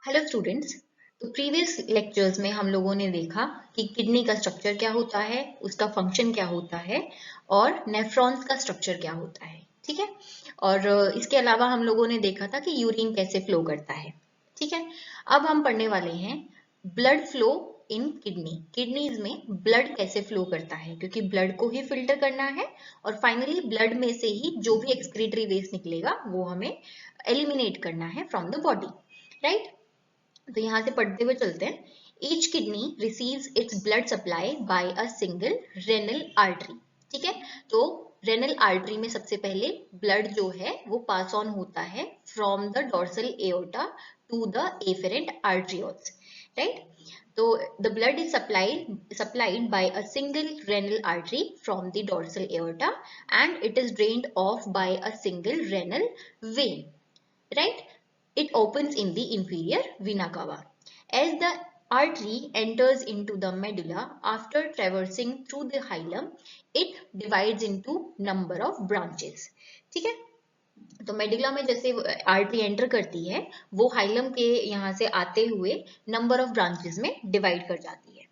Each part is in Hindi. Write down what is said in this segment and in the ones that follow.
Hello students. तो प्रीवियस लेक्चर्स में हम लोगों ने देखा कि किडनी का स्ट्रक्चर क्या होता है, उसका फंक्शन क्या होता है और नेफ्रॉन्स का स्ट्रक्चर क्या होता है। ठीक है। और इसके अलावा हम लोगों ने देखा था कि यूरिन कैसे फ्लो करता है। ठीक है। अब हम पढ़ने वाले हैं ब्लड फ्लो इन किडनीज में ब्लड कैसे फ्लो करता है, क्योंकि ब्लड को ही फिल्टर करना है और फाइनली ब्लड में से ही जो भी एक्सक्रीटरी वेस्ट निकलेगा वो हमें एलिमिनेट करना है फ्रॉम द बॉडी। राइट। तो यहां से पढ़ते हुए चलते हैं। Each kidney receives its blood supply bye a single renal artery. ठीक है। तो रेनल आर्टरी में सबसे पहले ब्लड जो है वो पास ऑन होता है from the dorsal aorta to the afferent arterioles. Right. तो the blood is supplied by a single renal artery from the dorsal aorta and it is drained off by a single renal vein. Right. It opens in the inferior vena cava. As the artery enters into the medulla after traversing through the hilum, it divides into number of branches. ठीक है। तो मेडुला में जैसे आर्टरी एंटर करती है वो हाइलम के यहाँ से आते हुए नंबर ऑफ ब्रांचेस में डिवाइड कर जाती है।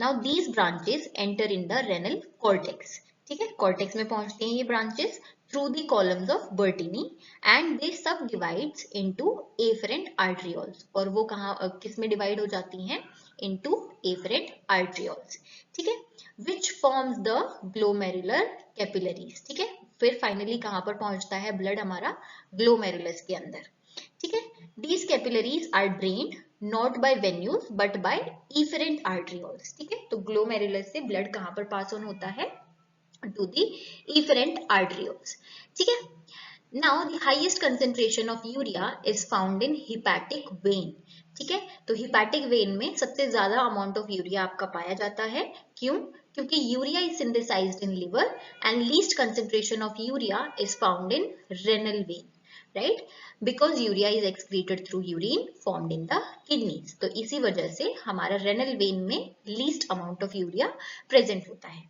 Now these branches enter in the renal cortex. ठीक है। कॉर्टेक्स में पहुंचते हैं ये branches through the columns of Bertini and they सब डिवाइड्स इनटू एफरेंट आर्टरियोल्स। और वो कहाँ किस में डिवाइड हो जाती हैं? Into afferent arterioles. ठीक है। Which forms the glomerular capillaries. ठीक है। फिर फाइनली कहां पर पहुंचता है ब्लड हमारा? ग्लोमेरुलस के अंदर। ठीक है। These capillaries are drained not by venules but by efferent arterioles. ठीक है। तो ग्लोमेरुलस से ब्लड कहां पर पास ऑन होता है? To the efferent arterioles. ठीक है। Now the highest concentration of urea is found in hepatic vein. ठीक है। तो hepatic vein में सबसे ज्यादा अमाउंट ऑफ यूरिया आपका पाया जाता है। क्यों? क्योंकि urea is synthesized in liver and least concentration of urea is found in renal vein. Right? Because urea is excreted through urine formed in the kidneys. तो इसी वजह से हमारा renal vein में least amount of urea present होता है।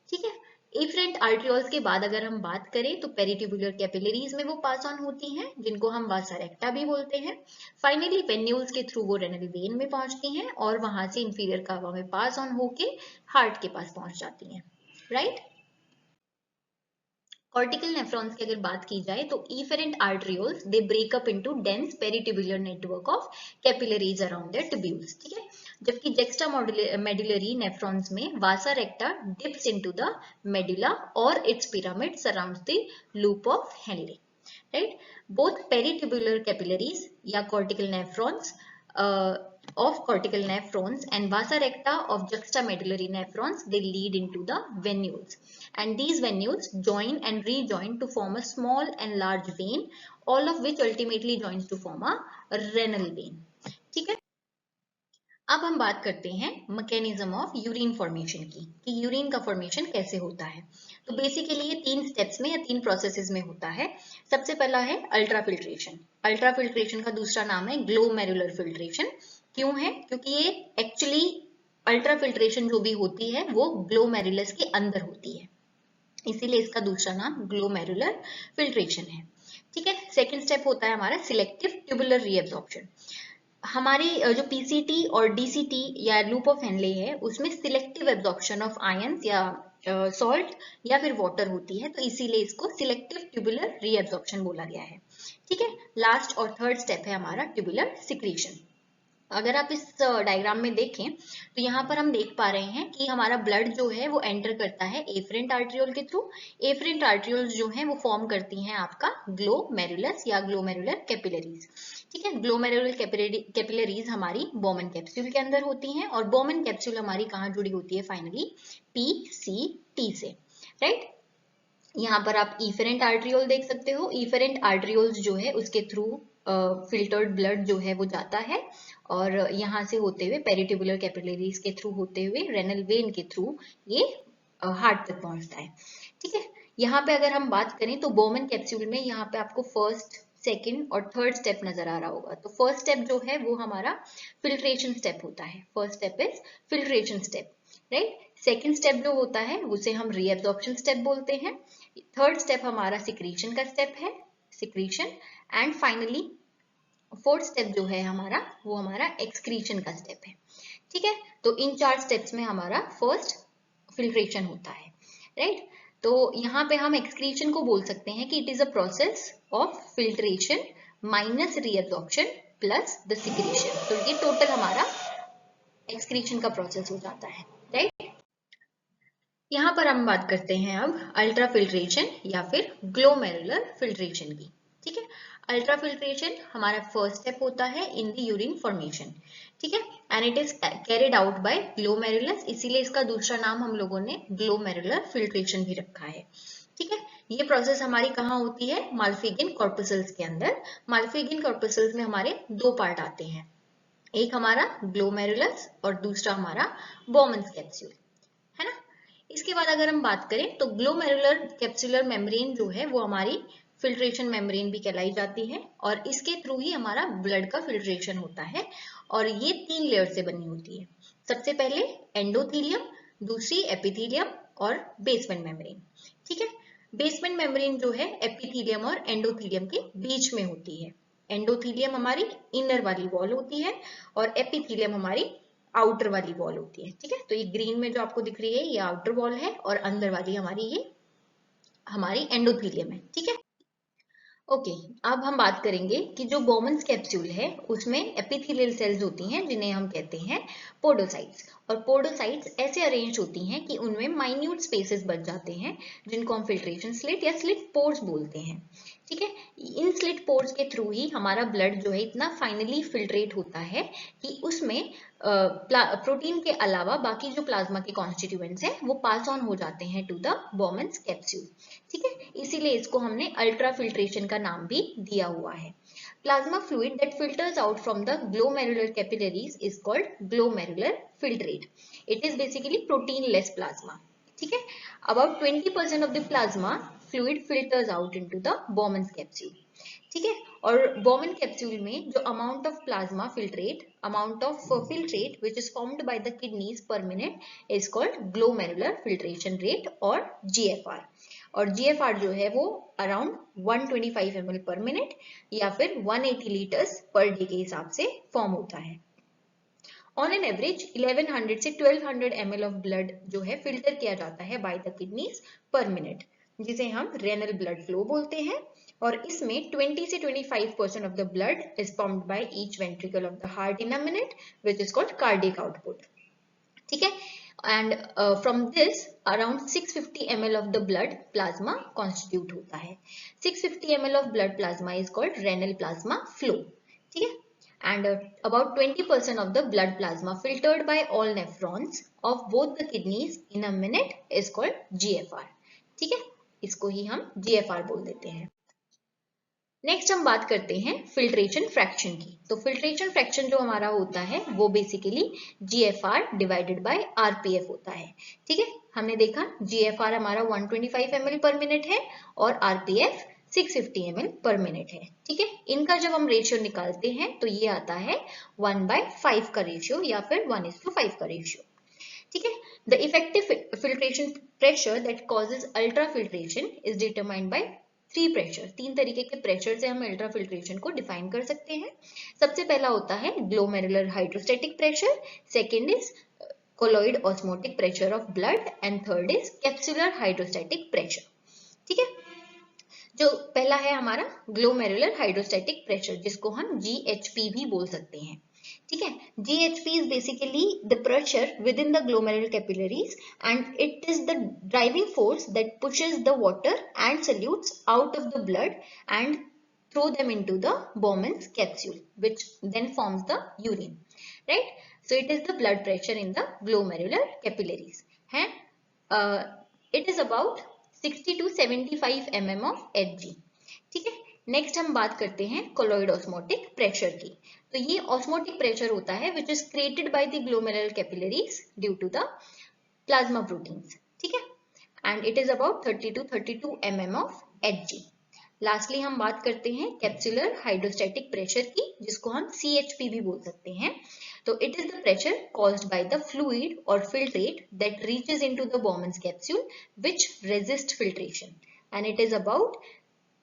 ठीक है। एफरेंट आर्टरियोल्स के बाद अगर हम बात करें तो पेरिट्यूबुलर कैपिलरीज में वो पास ऑन होती हैं जिनको हम वासा रेक्टा भी बोलते हैं। फाइनली वेन्यूल्स के थ्रू वो रेनल वेन में पहुंचती हैं और वहां से इंफीरियर कावा में पास ऑन होके हार्ट के पास पहुंच जाती हैं। राइट। कॉर्टिकल नेफ्रॉन्स की अगर बात की जाए तो efferent arterioles they break up into dense peritubular network of capillaries around their tubules. ठीक है। जबकि जेक्स्ट्रा मेडुलरी नेफ्रॉन्स में vasa recta dips into the medulla और its pyramid surrounds the loop of Henle. Right. Both peritubular capillaries या cortical nephrons of cortical nephrons and vasa recta of juxtamedullary nephrons, they lead into the venules, and these venules join and rejoin to form a small and large vein, all of which ultimately joins to form a renal vein. ठीक है। अब हम बात करते हैं मैकेनिज्म ऑफ यूरिन फॉर्मेशन की, कि यूरिन का फॉर्मेशन कैसे होता है। तो बेसिकली ये 3 स्टेप्स में या 3 प्रोसेसेस में होता है। सबसे पहला है अल्ट्रा फिल्ट्रेशन। अल्ट्रा फिल्ट्रेशन का दूसरा नाम है ग्लोमेरुलर फिल्ट्रेशन। क्यों है? क्योंकि ये एक्चुअली अल्ट्रा फिल्ट्रेशन जो भी होती है वो ग्लोमेरुलस के अंदर होती है, इसीलिए इसका दूसरा नाम ग्लोमेरुलर फिल्ट्रेशन है। ठीक है। सेकेंड स्टेप होता है हमारा सिलेक्टिव ट्यूबुलर रीएब्जॉर्प्शन। हमारी जो पीसीटी और डीसीटी या लूप ऑफ हेनले है उसमें सिलेक्टिव एब्जॉर्प्शन ऑफ आयंस या सॉल्ट या फिर वाटर होती है, तो इसीलिए इसको सिलेक्टिव ट्यूबुलर रीएब्जॉर्प्शन बोला गया है। ठीक है। लास्ट और थर्ड स्टेप है हमारा ट्यूबुलर सिक्रीशन। अगर आप इस डायग्राम में देखें तो यहाँ पर हम देख पा रहे हैं कि हमारा ब्लड जो है वो एंटर करता है एफरेंट आर्टरियोल के थ्रू। एफरेंट आर्टरियोल्स जो हैं वो फॉर्म करती हैं आपका ग्लोमेरुलस या ग्लोमेरुलर कैपिलरीज। ठीक है। ग्लोमेरुलर कैपिलरीज हमारी बोमन कैप्सूल के अंदर होती हैं और बोमन कैप्सूल हमारी कहाँ जुड़ी होती है? फाइनली पीसीटी से। राइट। यहाँ पर आप इफेरेंट आर्टरियोल देख सकते हो। इफेरेंट आर्टरियोल्स जो है उसके थ्रू फिल्टर्ड ब्लड जो है वो जाता है और यहाँ से होते हुए पेरिट्यूबुलर कैपिलरीज के थ्रू होते हुए रेनल वेन के थ्रू ये हार्ट तक पहुंचता है। ठीक है। यहाँ पे अगर हम बात करें तो बोमन कैप्सूल में यहाँ पे आपको फर्स्ट, सेकेंड और थर्ड स्टेप नजर आ रहा होगा। तो फर्स्ट स्टेप जो है वो हमारा फिल्ट्रेशन स्टेप होता है। First step is filtration step. Right. Second step जो होता है उसे हम रीएब्जॉर्प्शन स्टेप बोलते हैं। थर्ड स्टेप हमारा सिक्रीशन का स्टेप है, secretion. And finally fourth step जो है हमारा, वो हमारा एक्सक्रीशन का स्टेप है। ठीक है, तो इन 4 स्टेप्स में हमारा फर्स्ट फिल्ट्रेशन होता है, राइट। तो यहाँ पे हम एक्सक्रीशन को बोल सकते हैं कि it is a process of filtration minus reabsorption plus the secretion. तो ये टोटल हमारा एक्सक्रीशन का प्रोसेस हो जाता है, राइट। यहाँ पर हम बात करते हैं अब अल्ट्रा फिल्ट्रेशन या फिर ग्लोमेरुलर फिल्ट्रेशन की। ठीक है, अल्ट्रा फिल्ट्रेशन हमारा फर्स्ट स्टेप होता है इन द यूरिन फॉर्मेशन। ठीक है, and it is carried out by glomerulus, इसीलिए इसका दूसरा नाम हम लोगों ने ग्लोमेरुलर फिल्ट्रेशन भी रखा है। ठीक है, ये प्रोसेस हमारी कहाँ होती है? माल्फिगिन कॉर्पुसल्स के अंदर। माल्फिगिन कॉर्पुसल्स में हमारे 2 पार्ट आते हैं, एक हमारा ग्लोमेरुलस और दूसरा हमारा बोमन्स कैप्सूल, है ना। इसके बाद अगर हम बात करें तो ग्लोमेरुलर कैप्सुलर मेम्ब्रेन जो है वो हमारी फिल्ट्रेशन मेम्ब्रेन भी कहलाई जाती है, और इसके थ्रू ही हमारा ब्लड का फिल्ट्रेशन होता है। और ये 3 लेयर से बनी होती है। सबसे पहले एंडोथीलियम, दूसरी एपिथीलियम और बेसमेंट मेम्ब्रेन। ठीक है, बेसमेंट मेम्ब्रेन जो है एपिथीलियम और एंडोथीलियम के बीच में होती है। एंडोथीलियम हमारी इनर वाली वॉल होती है और एपिथीलियम हमारी आउटर वाली वॉल होती है। ठीक है, तो ये ग्रीन में जो आपको दिख रही है ये आउटर वॉल है और अंदर वाली ये हमारी एंडोथीलियम है। ठीक है, ओके। अब हम बात करेंगे कि जो बोमन्स कैप्सूल है उसमें एपिथेलियल सेल्स होती हैं जिन्हें हम कहते हैं पोडोसाइट्स। और पोडोसाइट्स ऐसे अरेंज होती हैं कि उनमें माइन्यूट स्पेसेस बच जाते हैं जिनको हम फिल्ट्रेशन स्लिट या स्लिट पोर्स बोलते हैं। ठीक है, इन स्लिट पोर्स के थ्रू ही हमारा ब्लड जो है इतना फाइनली फिल्ट्रेट होता है कि उसमें प्रोटीन के अलावा बाकी जो प्लाज्मा के कॉन्स्टिट्यूएंट्स हैं वो पास ऑन हो जाते हैं टू द बोमन्स कैप्सूल। ठीक है, इसीलिए इसको हमने अल्ट्रा फिल्ट्रेशन का नाम भी दिया हुआ है। Plasma fluid that filters out from the glomerular capillaries is called glomerular filtrate. It is basically protein less plasma. ठीक है, about 20% of the plasma fluid filters out into the Bowman's capsule. ठीक है, और बोमन कैप्सूल में जो amount of plasma filtrate, amount of filtrate which is formed by the kidneys पर minute is called glomerular filtration rate और GFR। और GFR जो है वो अराउंड 125 ml पर मिनट या फिर 180 लीटर्स पर डे के हिसाब से फॉर्म होता है। ऑन एन एवरेज 1100 से 1200 ml ऑफ ब्लड जो है फिल्टर किया जाता है बाय द किडनीज पर मिनट, जिसे हम रेनल ब्लड फ्लो बोलते हैं। और इसमें 20 से 25% of the blood is pumped by each ventricle of the heart in a minute, which is called cardiac output. ठीक है, and from this around 650 ml of the blood plasma constitute होता है। 650 ml of blood plasma is called renal plasma flow. ठीक है, and about 20% of the blood plasma filtered by all nephrons of both the kidneys in a minute is called GFR. ठीक है, इसको ही हम GFR बोल देते हैं। नेक्स्ट हम बात करते हैं फिल्ट्रेशन फ्रैक्शन की। तो फिल्ट्रेशन फ्रैक्शन जो हमारा होता है वो basically GFR divided by RPF होता है। ठीक है, हमने देखा GFR हमारा 125 ml पर मिनट है और RPF 650 ml पर मिनट है। ठीक है, इनका जब हम रेशियो निकालते हैं तो ये आता है 1/5 का रेशियो या फिर 1:5 का रेशियो। ठीक है, the effective filtration pressure that causes ultra filtration is determined by 3 pressure. 3 तरीके के प्रेशर से हम अल्ट्रा फिल्ट्रेशन को डिफाइन कर सकते हैं। सबसे पहला होता है glomerular hydrostatic pressure, second is colloid osmotic pressure of blood and third is capsular hydrostatic pressure. ठीक है, जो पहला है हमारा ग्लोमेरुलर हाइड्रोस्टैटिक प्रेशर जिसको हम GHP भी बोल सकते हैं। ठीक है, GHP is basically the pressure within the glomerular capillaries and it is the driving force that pushes the water and solutes out of the blood and throw them into the Bowman's capsule, which then forms the urine, right? So it is the blood pressure in the glomerular capillaries. It is about 60 to 75 mm of Hg. ठीक है, नेक्स्ट हम बात करते हैं कोलॉइड ऑस्मोटिक प्रेशर की। तो ये ऑस्मोटिक प्रेशर होता है which is created by the glomerular capillaries due to the plasma proteins. ठीक है, and it is about 30 to 32 mm of Hg। Lastly हम बात करते हैं कैप्सुलर हाइड्रोस्टैटिक प्रेशर की जिसको हम CHP भी बोल सकते हैं। तो it is the pressure caused by the fluid or filtrate that reaches into the Bowman's capsule which resist filtration and it is about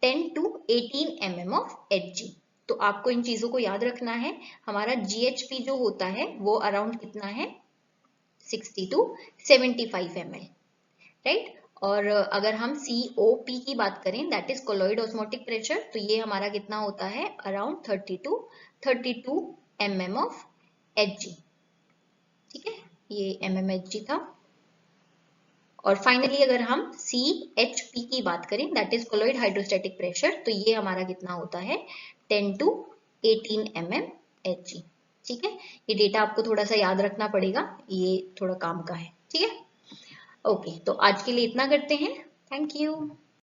10 to 18 mm of Hg. तो आपको इन चीजों को याद रखना है। हमारा GHP जो होता है वो अराउंड कितना है, 60 to 75 ml, राइट। और अगर हम COP की बात करें, that is colloid osmotic pressure, तो ये हमारा कितना होता है, around 30 to 32 mm of Hg। ठीक है, ये mmHg था। और फाइनली अगर हम CHP की बात करें, that is colloid hydrostatic pressure, तो ये हमारा कितना होता है, 10 to 18 mm Hg। ठीक है, ये डेटा आपको थोड़ा सा याद रखना पड़ेगा, ये थोड़ा काम का है। ठीक है, ओके, तो आज के लिए इतना करते हैं। Thank you.